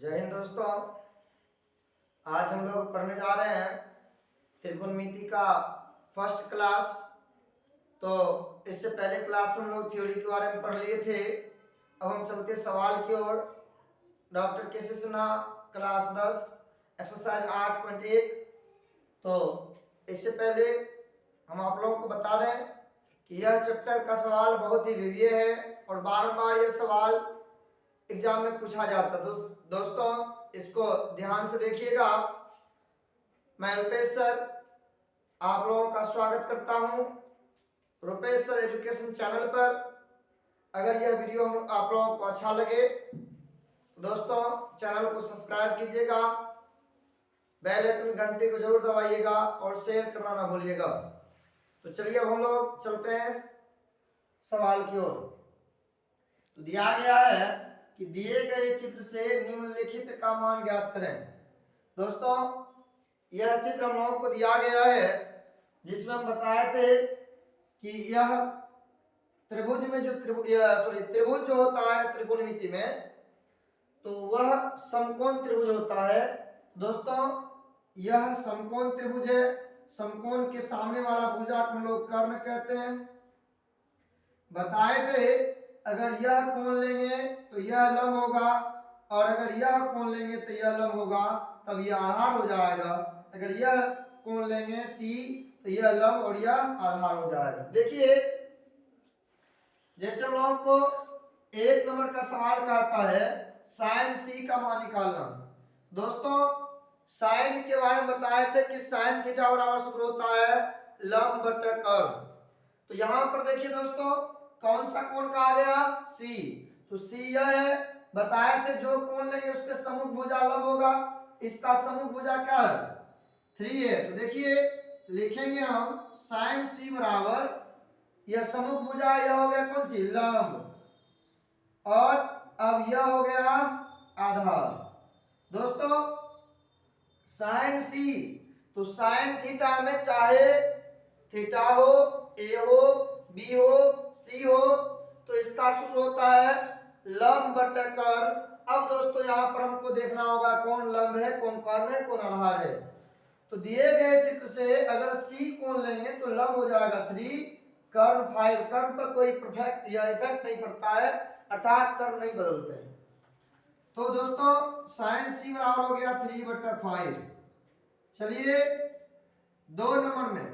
जय हिंद दोस्तों। आज हम लोग पढ़ने जा रहे हैं त्रिकोणमिति का फर्स्ट क्लास। तो इससे पहले क्लास में हम लोग थ्योरी के बारे में पढ़ लिए थे। अब हम चलते सवाल की ओर। डॉक्टर केसी सिन्हा क्लास 10 एक्सरसाइज 8.1। तो इससे पहले हम आप लोगों को बता दें कि यह चैप्टर का सवाल बहुत ही विविध है और बार-बार यह सवाल एग्जाम में पूछा जाता है। दोस्तों इसको ध्यान से देखिएगा। मैं रुपेश सर आप लोगों का स्वागत करता हूं रुपेश सर एजुकेशन चैनल पर। अगर यह वीडियो आप लोगों को अच्छा लगे तो दोस्तों चैनल को सब्सक्राइब कीजिएगा, बेल आइकन घंटे को जरूर दबाइएगा और शेयर करना ना भूलिएगा। तो चलिए अब हम लोग चलते हैं सवाल की ओर। तो दिया गया है कि दिए गए चित्र से निम्नलिखित का मान ज्ञात करें। दोस्तों यह चित्र हम लोगों को दिया गया है जिसमें हम बताए थे कि यह त्रिभुज में जो त्रिभुज जो होता है त्रिकोणमिति में, तो वह समकोण त्रिभुज होता है। दोस्तों यह समकोण त्रिभुज है। समकोण के सामने वाला भुजा को हम लोग कर्ण कहते हैं। बताए थे अगर यह कोण लेंगे तो यह लंब होगा और अगर यह कोण लेंगे तो यह लंब होगा, तब यह आधार हो जाएगा। अगर यह कोण लेंगे सी तो यह लंब और यह आधार हो जाएगा। देखिए जैसे हम लोगों को 1 नंबर का सवाल कहता है साइन सी का मान निकालना। दोस्तों साइन के बारे में बताए थे कि साइन थीटा बराबर सूत्र होता है लंब बटा कर्ण। तो यहां पर देखिए दोस्तों कौन सा कोण कहा गया सी, तो सी यह है। बताए थे जो कोण लेंगे उसके सम्मुख भुजा लंब होगा। इसका सम्मुख भुजा क्या है 3 है। तो देखिए लिखेंगे हम साइन सी बराबर यह सम्मुख भुजा यह हो गया कौन सी लंब, और अब यह हो गया आधार। दोस्तों साइन सी तो साइन थीटा में चाहे थीटा हो ए हो बी हो सी हो तो इसका सूत्र होता है लंब बटा कर्ण। अब दोस्तों यहाँ पर हमको देखना होगा कौन लंब है कौन कर्ण है कौन आधार है। तो दिए गए चित्र से अगर सी कोण लेंगे तो लंब हो जाएगा 3, कर्ण 5। कर्ण पर कोई परफेक्ट या इफेक्ट नहीं पड़ता है, अर्थात कर्ण नहीं बदलते। तो दोस्तों साइन सी बराबर हो गया 3/5। चलिए 2 नंबर में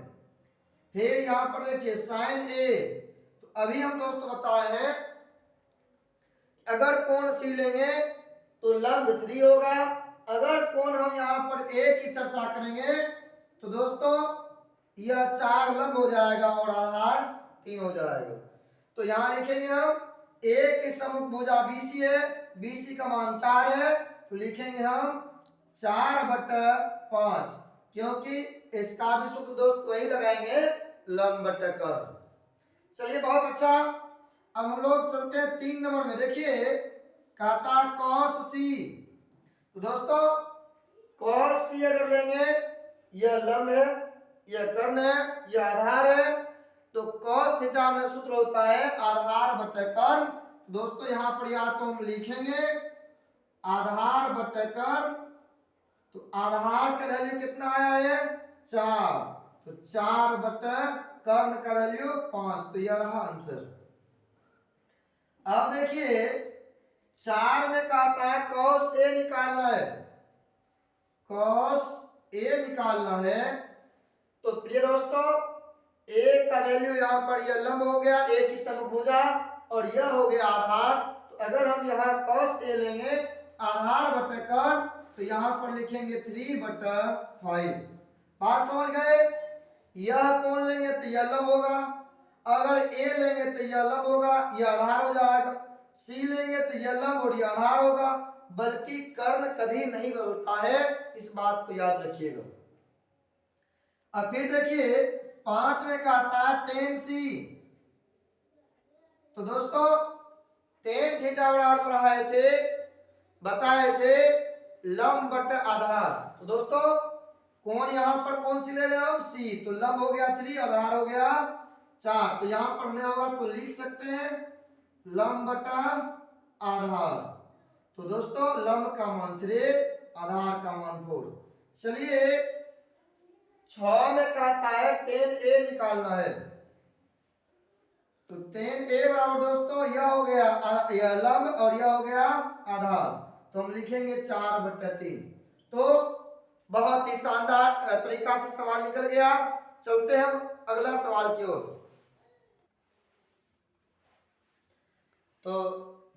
फिर यहां पर देखिए साइन ए। तो अभी हम दोस्तों बताए हैं अगर कोण सी लेंगे तो लंब 3 होगा। अगर कोण हम यहां पर ए की चर्चा करेंगे तो दोस्तों यह 4 लंब हो जाएगा और आधार 3 हो जाएगा। तो यहां लिखेंगे हम ए के सम्मुख भुजा बीसी है, बीसी का मान 4 है, तो लिखेंगे हम 4/5, क्योंकि इसका भी सूत्र दोस्त वही लगाएंगे लंब बटा कर्ण। चलिए बहुत अच्छा। अब हम लोग चलते हैं 3 नंबर में। देखिए कहता cos सी। तो दोस्तों cos सी अगर लेंगे यह लंब है यह कर्ण है यह आधार है, तो cos थीटा में सूत्र होता है आधार बटा कर्ण। दोस्तों यहां पर या तो हम लिखेंगे आधार बटा कर्ण, तो आधार का वैल्यू कितना आया है 4, तो 4 बटा कर्ण का वैल्यू 5, तो यह रहा आंसर। अब देखिए 4 में कहता है cos ए निकालना है, cos ए निकालना है। तो प्रिय दोस्तों ए का वैल्यू यहां पर यह लंब हो गया, ए की सम्मुख भुजा, और यह हो गया आधार। तो अगर हम यहां cos ए लेंगे आधार बटा कर्ण, तो यहां पर लिखेंगे 3/5। बात समझ गए। यह कोण लेंगे तो यह लंब होगा, अगर ए लेंगे तो यह लंब होगा यह आधार हो जाएगा, सी लेंगे तो यह लंब और यह आधार होगा, बल्कि कर्ण कभी नहीं बदलता है, इस बात को याद रखिएगा। अब फिर देखिए 5 में कहता है tan सी। तो दोस्तों tan थीटा बराबर पढ़ाए थे बताए थे लंब बटा आधार। तो दोस्तों कोण यहां पर कौन सी ले रहे हैं हम सी, तो लंब हो गया 3 आधार हो गया 4, तो यहां पर मैं होगा तो लिख सकते हैं लंब बटा आधार। तो दोस्तों लंब का मान 3, आधार का मान 4। चलिए 6 में कहता है tan A निकालना है। तो tan A बराबर दोस्तों यह हो गया यह लंब और यह हो गया आधार, तो हम लिखेंगे 4/3। तो बहुत ही शानदार तरीका से सवाल निकल गया। चलते हैं हम अगला सवाल की ओर। तो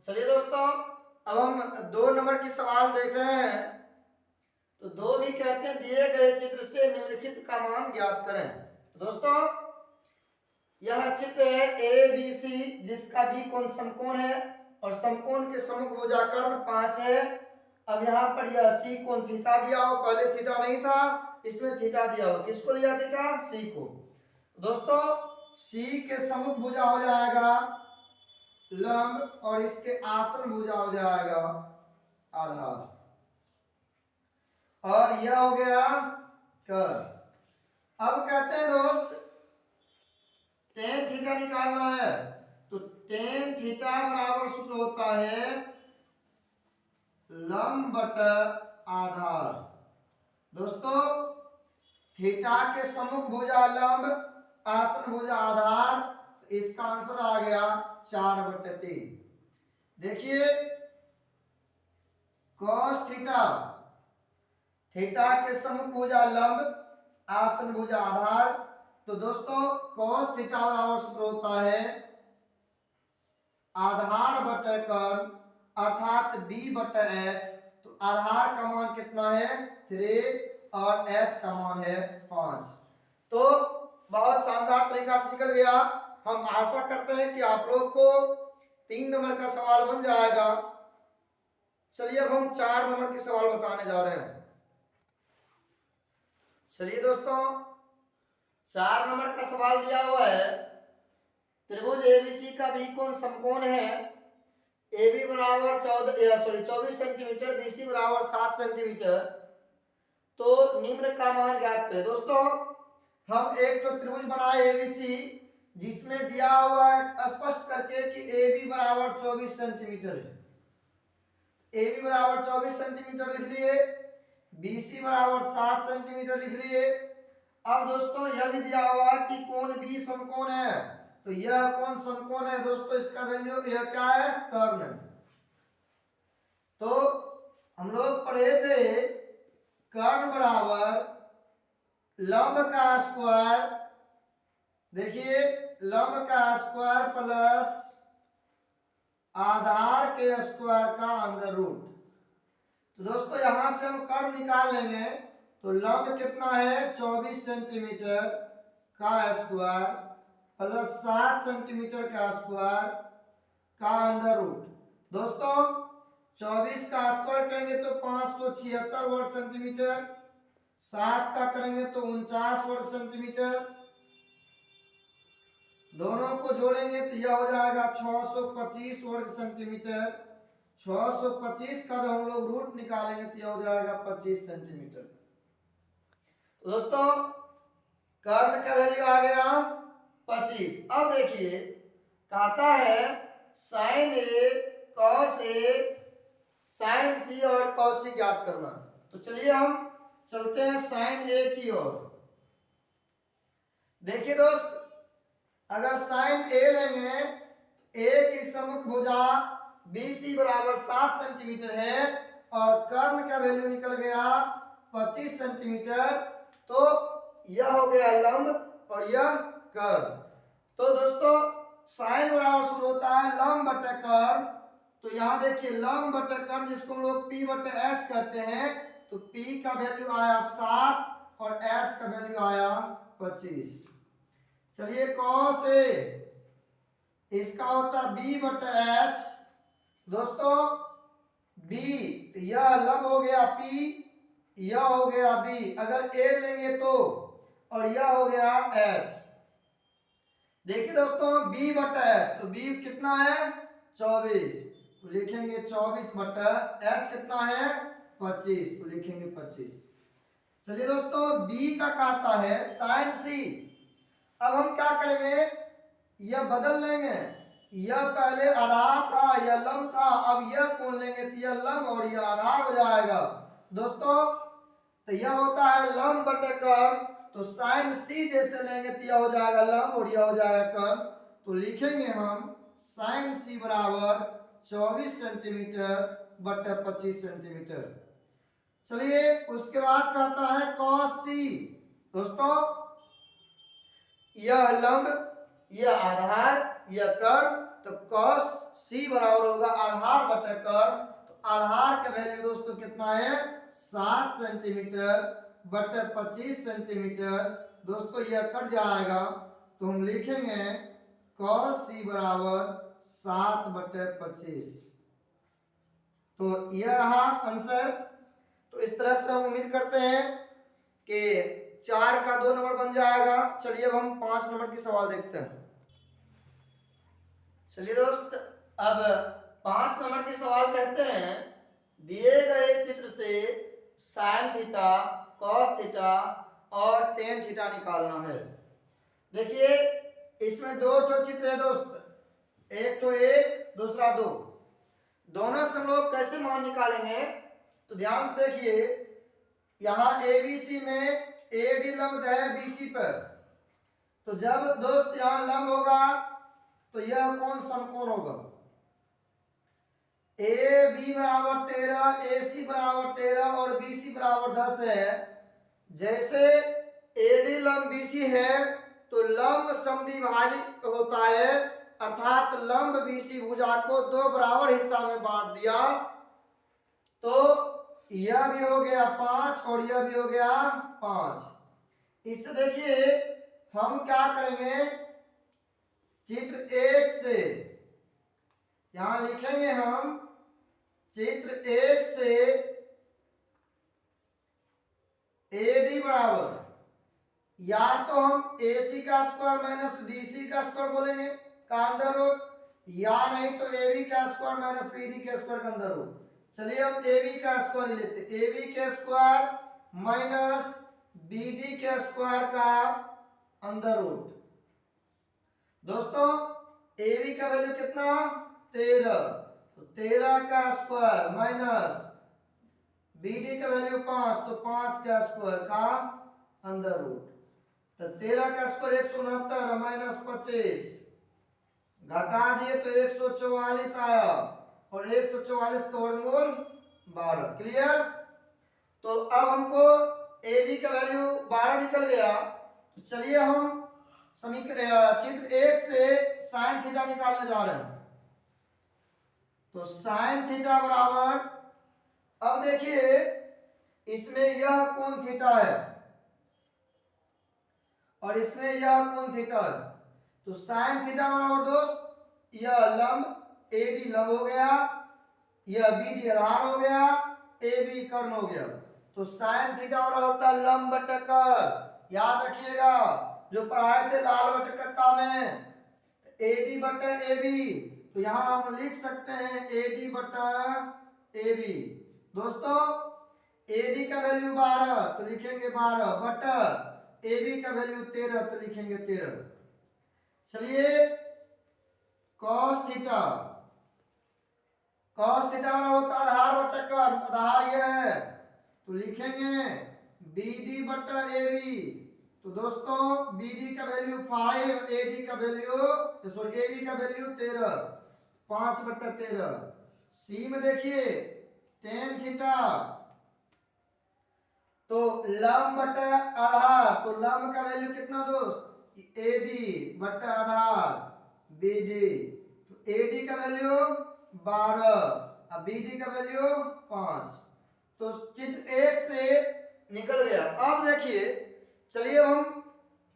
चलिए दोस्तों अब हम 2 नंबर की सवाल देख रहे हैं। तो 2 भी कहते हैं दिए गए चित्र से निम्नलिखित का मान ज्ञात करें। तो दोस्तों यह चित्र है ABC जिसका B कोण समकोण है और समकोण के सम्मुख भुजाकर्ण 5 है। अब यहाँ पर यह C कोण थीटा दिया हो, पहले थीटा नहीं था, इसमें थीटा दिया हो। किसको लिया थीटा? C को। दोस्तों C के सम्मुख भुजा हो जाएगा लंब और इसके आसन भुजा हो जाएगा आधार, और यह हो गया कर्व। अब कहते हैं दोस्त tan थीटा निकालना है। तो tan थीटा बराबर सूत्र होता है लंब बटा आधार। दोस्तों थीटा के सम्मुख भुजा लंब, आसन भुजा आधार, तो इसका आंसर आ गया 4/3। देखिए cos थीटा, थीटा के सम्मुख भुजा लंब, आसन भुजा आधार, तो दोस्तों cos थीटा बराबर सूत्र होता है आधार बटा कर्ण अर्थात B/h। तो आधार का मान कितना है? 3 और h का मान है 5। तो बहुत शानदार तरीका से निकल गया। हम आशा करते हैं कि आप लोग को 3 नंबर का सवाल बन जाएगा। चलिए अब हम 4 नंबर के सवाल बताने जा रहे हैं। चलिए दोस्तों 4 नंबर का सवाल दिया हुआ है त्रिभुज ABC का B कोण समकोण है। AB बराबर 24 सेंटीमीटर, BC बराबर 7 सेंटीमीटर। तो निम्न का मान ज्ञात करें। दोस्तों हम एक तो त्रिभुज बनाए ABC जिसमें दिया हुआ है स्पष्ट करके कि AB बराबर 24 सेंटीमीटर है। AB बराबर 24 सेंटीमीटर लिख लिए, BC बराबर 7 सेंटीमीटर लिख लिए। अब दोस्तों यह भी दिया हुआ है कि कोण B समकोण है। तो यह कोण समकोण है दोस्तों, इसका वैल्यू यह क्या है? कर्ण। तो हम लोग पढ़े थे कर्ण बराबर लंब का स्क्वायर, देखिए लंब का स्क्वायर प्लस आधार के स्क्वायर का अंडर रूट। तो दोस्तों यहां से हम कर्ण निकाल लेंगे। तो लंब कितना है? 24 सेंटीमीटर का स्क्वायर प्लस 7 सेंटीमीटर का स्क्वायर का अंडर रूट। दोस्तों 24 का स्क्वायर करेंगे तो 576 वर्ग सेंटीमीटर, 7 का करेंगे तो 49 वर्ग सेंटीमीटर, दोनों को जोड़ेंगे तो यह हो जाएगा 625 वर्ग सेंटीमीटर। 625 का जब हम लोग रूट निकालेंगे तो यह हो जाएगा 25 सेंटीमीटर। तो दोस्तों कर्ण का वैल्यू आ गया 25। अब देखिए कहता है sine A cos A sine C और कॉस C ज्ञात करना। तो चलिए हम चलते हैं साइन A की ओर। देखिए दोस्त अगर साइन A लेंगे, A की सम्मुख भुजा BC बराबर 7 सेंटीमीटर है और कर्ण का वैल्यू निकल गया 25 सेंटीमीटर। तो यह हो गया लंब और यह कर्व। तो दोस्तों साइन बराबर सूत्र होता है लंब बटा कर्व। तो यहाँ देखिए लंब बटा कर्व जिसको हम लोग P/h कहते हैं। तो P का वैल्यू आया 7 और h का वैल्यू आया 25। चलिए cos A इसका होता B/h। दोस्तों B यह लंब हो गया P, यह हो गया B, अगर A लेंगे तो, और यह हो गया H। देखिए दोस्तों B/h, तो B कितना है? 24, तो लिखेंगे 24/h कितना है? 25, तो लिखेंगे 25। चलिए दोस्तों B का कहता है साइन C। अब हम क्या करेंगे? यह बदल लेंगे यह पहले आधार था, यह लंब था, अब यह कोण लेंगे तो यह लंब और यह आधार हो जाएगा दोस्तों। तो यह होता है लंब बटे कर्ण, तो साइन सी जैसे लेंगे तो यह हो जाएगा लंब और यह हो जाएगा कर्ण। तो लिखेंगे हम साइन सी बराबर 24 सेंटीमीटर बटे 25 सेंटीमीटर। चलिए उसके बाद कहता है कॉस सी। दोस्तों यह लंब, यह आधार, यह कर्ण, तो कॉस सी बराबर होगा आधार बटे कर्ण। तो आधार का वैल्यू दोस्तों कितना है 7 सेंटीमीटर बटे 25 सेंटीमीटर। दोस्तों यह कट जाएगा तो हम लिखेंगे कॉस सी बराबर 7 बटे 25। तो यह रहा आंसर। तो इस तरह से हम उम्मीद करते हैं कि 4 का 2 नंबर बन जाएगा। चलिए अब हम 5 नंबर की सवाल देखते हैं। चलिए दोस्त अब 5 नंबर की सवाल कहते हैं दिए गए चित्र से साइन थीटा, कॉस थीटा और टेन थीटा निकालना है। देखिए इसमें 2 ठो चित्र है दोस्त, एक तो एक दूसरा 2। दोनों से हम लोग कैसे मान निकालेंगे तो ध्यान से देखिए, यहाँ ABC में AD लंब है BC पर। तो जब दोस्त यहाँ लंब होगा तो यह कौन समकोण होगा। AB बराबर 13, AC बराबर 13 और BC बराबर 10 है। जैसे AD लंब BC है तो लंब समद्विभाजित होता है, अर्थात लंब BC भुजा को 2 बराबर हिस्सा में बांट दिया। तो यह भी हो गया 5 और यह भी हो गया 5। इससे देखिए हम क्या करेंगे, चित्र 1 से यहां लिखेंगे हम चित्र 1 से AD बराबर, या तो हम AC का स्क्वायर माइनस BC का स्क्वायर बोलेंगे का अंदर रूट, या नहीं तो AB का स्क्वायर माइनस BD का स्क्वायर का अंदर रूट। चलिए हम AB का स्क्वायर ही लेते हैं, AB के स्क्वायर माइनस BD के स्क्वायर का अंदर रूट। दोस्तों AB का वैल्यू कितना 13, तो 13 का स्क्वायर माइनस BD का वैल्यू 5, तो 5 का स्क्वायर का अंदर रूट। तो 13 का स्क्वायर 169 माइनस 25 घटा दिए तो 144 आया, और 144 का वर्गमूल 12। क्लियर। तो अब हमको AD का वैल्यू 12 निकल गया। तो चलिए हम समीकरण चित्र 1 से साइन थीटा निकालने जा रहे हैं। तो साइन थीटा बराबर, अब देखिए इसमें यह कोण थीटा है और इसमें यह कोण थीटा है। तो साइन थीटा बराबर दोस्त यह लंब AD लंब हो गया, यह BD आधार हो गया, AB कर्ण हो गया। तो साइन थीटा बराबर होता है लंब बटे कर्ण। याद रखिएगा जो पढ़ाए थे लाल बटे कक्का में, AD बटे AB। तो यहां हम लिख सकते हैं AD बटा AB। दोस्तों AD का वैल्यू 12 तो लिखेंगे 12 बटा AB का वैल्यू 13 तो लिखेंगे 13। चलिए cos थीटा, cos थीटा होता है आधार बटा कर्ण, आधार यह है तो लिखेंगे BD बटा AB। तो दोस्तों BD का वैल्यू 5, AD का वैल्यू AB का वैल्यू 13, 5 बटा 13। सी में देखिए tan थीटा, तो लंब बटा आधार, तो लंब का वैल्यू कितना दोस्त AD बटा आधार BD। तो AD का वैल्यू 12 और BD का वैल्यू 5। तो चित्र 1 से निकल गया। अब देखिए चलिए हम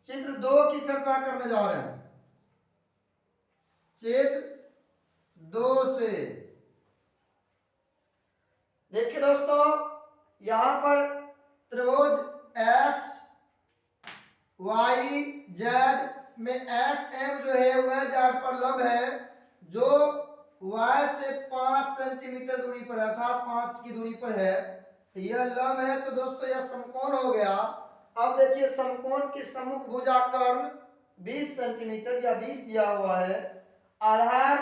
चित्र 2 की चर्चा करने जा रहे हैं। चित्र 2 से देखिए दोस्तों, यहां पर त्रिभुज X Y Z में X M जो है वह Z पर लंब है, जो Y से 5 सेंटीमीटर दूरी पर है, अर्थात 5 की दूरी पर है। यह लंब है तो दोस्तों यह समकोण हो गया। अब देखिए समकोण की सम्मुख भुजा कर्ण 20 सेंटीमीटर या 20 दिया हुआ है, आधार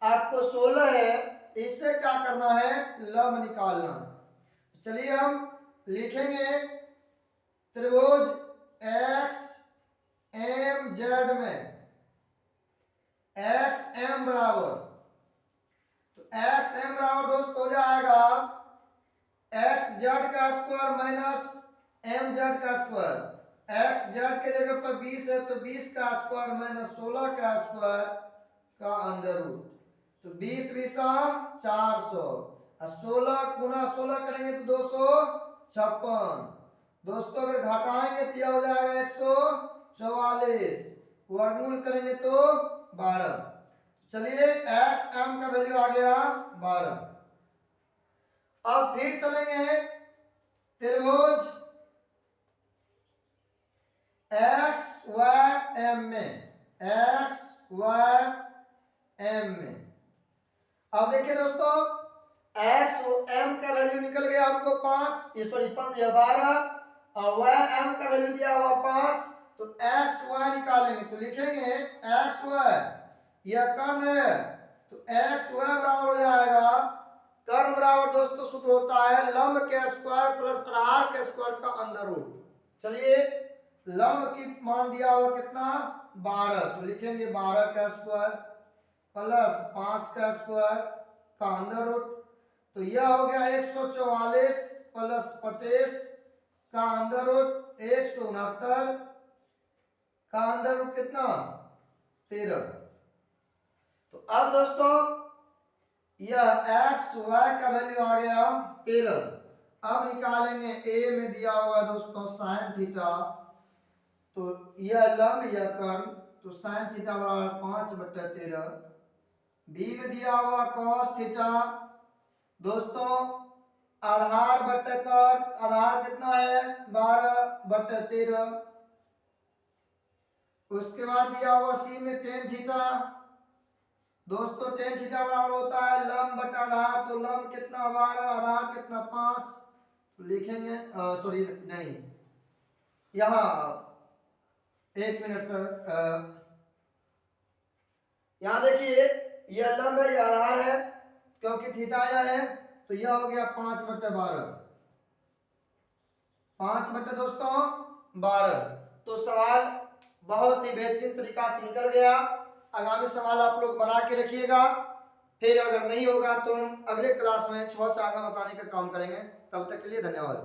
आपको 16 है, इससे क्या करना है, लंब निकालना। चलिए हम लिखेंगे त्रिभुज एक्स एम जेड में एक्स एम बराबर, तो एक्स एम बराबर दोस्त हो जाएगा एक्स जेड का स्क्वायर माइनस एम जेड का स्क्वायर। एक्स जेड के जगह पर 20 है तो 20 का स्क्वायर माइनस 16 का स्क्वायर का अंदर रूट, तो 20 20 400 और 16 गुना 16 करेंगे तो 256। दोस्तों अगर घटाएंगे तो यह हो जाएगा 144, वर्गमूल करेंगे तो 12। चलिए एक्स एम का वैल्यू आ गया 12। अब फिर चलेंगे त्रिभुज एक्स वाई एम में, एक्स वाई एम में। अब देखिए दोस्तों एक्स एम का वैल्यू निकल गया हमको 5, ये सॉरी 12 और वाई एम का वैल्यू दिया हुआ 5, तो एक्स वाई निकालेंगे तो लिखेंगे एक्स वाई, यह कर्ण है तो एक्स वाई बराबर हो जाएगा, कर्ण बराबर दोस्तों सूत्र होता है लंब के स्क्वायर प्लस आधार के स्क्वायर का अंदर रूट। चलिए लंब की मान दिया हुआ कितना 12, तो लिखेंगे 12 का स्क्वायर प्लस 5 का स्क्वायर का अंदर रूट, तो यह हो गया 144 प्लस 25 का अंदर रूट 169 का अंदर रूट कितना 13। तो अब दोस्तों यह एक्स वाई का वैल्यू आ गया 13। अब निकालेंगे ए में दिया हुआ दोस्तों साइन थीटा, तो यह लंब यह कर्ण, तो साइन थीटा बराबर 5/13। बी में दिया हुआ कॉस थीटा, दोस्तों आधार बट्टे कर्ण, आधार कितना है 12/13। उसके बाद दिया हुआ सी में टेन थीटा, दोस्तों टेन थीटा बराबर होता है लंब बटा आधार, तो लंब कितना 12, आधार कितना 5, तो लिखेंगे सॉरी नहीं यहाँ 1 मिनट सर, यहाँ देखिए यह लंब है यह आधार है, क्योंकि थीटा यह है तो यह हो गया 5/12, 5/12। तो सवाल बहुत ही बेहतरीन तरीका से निकल गया। आगामी सवाल आप लोग बना के रखिएगा, फिर अगर नहीं होगा तो हम अगले क्लास में 6 से आगे बताने का काम करेंगे। तब तक के लिए धन्यवाद।